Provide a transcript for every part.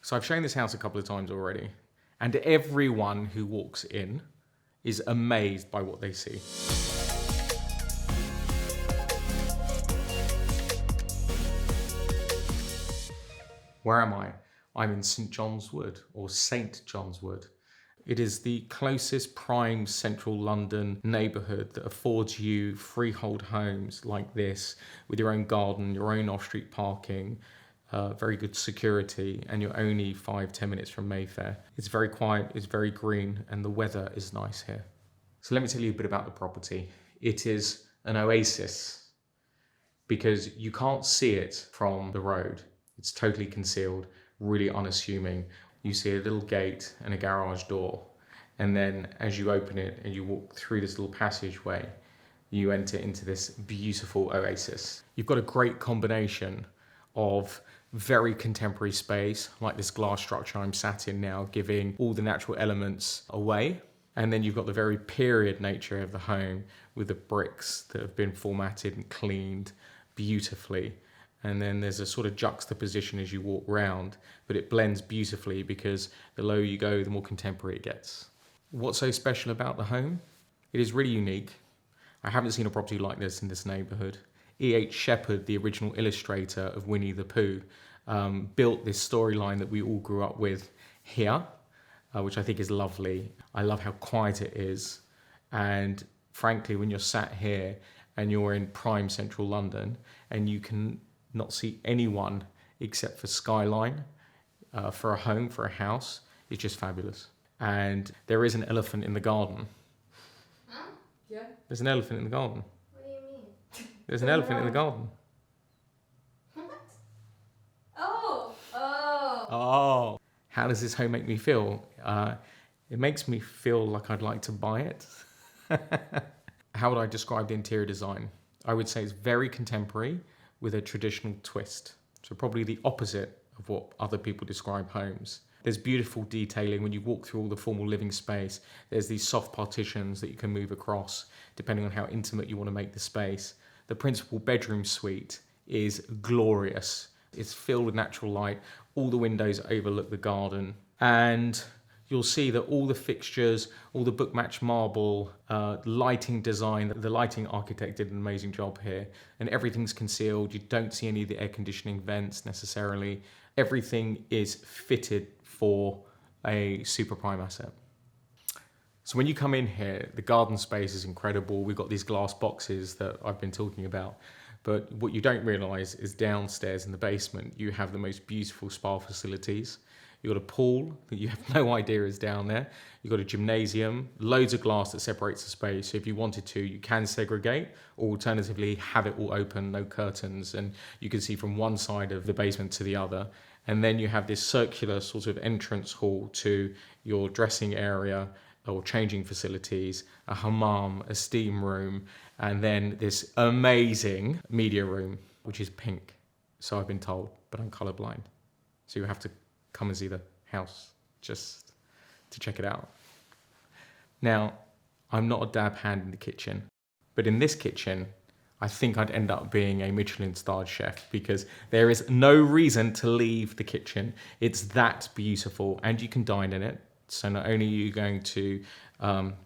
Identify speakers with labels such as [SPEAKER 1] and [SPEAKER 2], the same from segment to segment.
[SPEAKER 1] So I've shown this house a couple of times already, and everyone who walks in is amazed by what they see. Where am I? I'm in St John's Wood, or St John's Wood. It is the closest prime central London neighbourhood that affords you freehold homes like this, with your own garden, your own off-street parking, very good security, and you're only 5-10 minutes from Mayfair. It's very quiet, it's very green, and the weather is nice here. So let me tell you a bit about the property. It is an oasis because you can't see it from the road. It's totally concealed, really unassuming. You see a little gate and a garage door, and then as you open it and you walk through this little passageway, you enter into this beautiful oasis. You've got a great combination of very contemporary space, like this glass structure I'm sat in now, giving all the natural elements away. And then you've got the very period nature of the home with the bricks that have been formatted and cleaned beautifully. And then there's a sort of juxtaposition as you walk round, but it blends beautifully because the lower you go, the more contemporary it gets. What's so special about the home? It is really unique. I haven't seen a property like this in this neighbourhood. E.H. Shepard, the original illustrator of Winnie the Pooh, built this storyline that we all grew up with here, which I think is lovely. I love how quiet it is. And frankly, when you're sat here and you're in prime central London and you can not see anyone except for skyline, for a home, for a house, it's just fabulous. And there is an elephant in the garden.
[SPEAKER 2] Huh? Yeah.
[SPEAKER 1] There's an elephant in the garden.
[SPEAKER 2] What do you mean?
[SPEAKER 1] There's an elephant in the garden.
[SPEAKER 2] What? Oh. Oh.
[SPEAKER 1] Oh. How does this home make me feel? It makes me feel like I'd like to buy it. How would I describe the interior design? I would say it's very contemporary with a traditional twist. So probably the opposite of what other people describe homes. There's beautiful detailing when you walk through all the formal living space. There's these soft partitions that you can move across depending on how intimate you want to make the space. The principal bedroom suite is glorious. It's filled with natural light. All the windows overlook the garden. And you'll see that all the fixtures, all the book-matched marble, lighting design, the lighting architect did an amazing job here, and everything's concealed. You don't see any of the air conditioning vents necessarily. Everything is fitted for a super prime asset. So when you come in here, the garden space is incredible. We've got these glass boxes that I've been talking about. But what you don't realise is downstairs in the basement, you have the most beautiful spa facilities. You've got a pool that you have no idea is down there. You've got a gymnasium, loads of glass that separates the space. So if you wanted to, you can segregate, or alternatively have it all open, no curtains, and you can see from one side of the basement to the other. And then you have this circular sort of entrance hall to your dressing area or changing facilities, a hammam, a steam room, and then this amazing media room, which is pink. So I've been told, but I'm colorblind. So you have to come and see the house just to check it out. Now, I'm not a dab hand in the kitchen, but in this kitchen, I think I'd end up being a Michelin-starred chef because there is no reason to leave the kitchen. It's that beautiful, and you can dine in it. So not only are you going to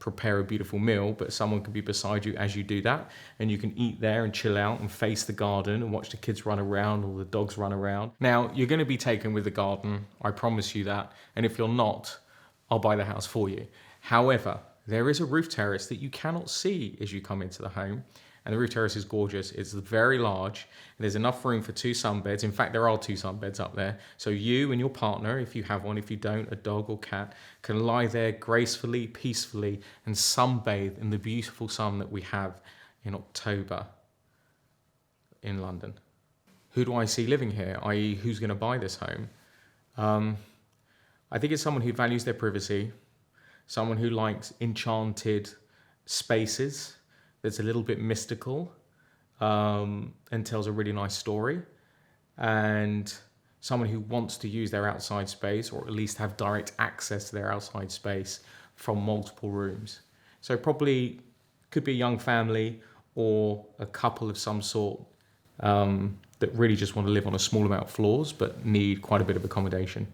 [SPEAKER 1] prepare a beautiful meal, but someone can be beside you as you do that, and you can eat there and chill out and face the garden and watch the kids run around or the dogs run around. Now, you're going to be taken with the garden, I promise you that, and if you're not, I'll buy the house for you. However, there is a roof terrace that you cannot see as you come into the home, and the roof terrace is gorgeous. It's very large. There's enough room for 2 sunbeds. In fact, there are 2 sunbeds up there. So you and your partner, if you have one, if you don't, a dog or cat, can lie there gracefully, peacefully, and sunbathe in the beautiful sun that we have in October in London. Who do I see living here, i.e. who's going to buy this home? I think it's someone who values their privacy, someone who likes enchanted spaces, that's a little bit mystical, and tells a really nice story, and someone who wants to use their outside space, or at least have direct access to their outside space from multiple rooms. So probably could be a young family or a couple of some sort that really just want to live on a small amount of floors but need quite a bit of accommodation.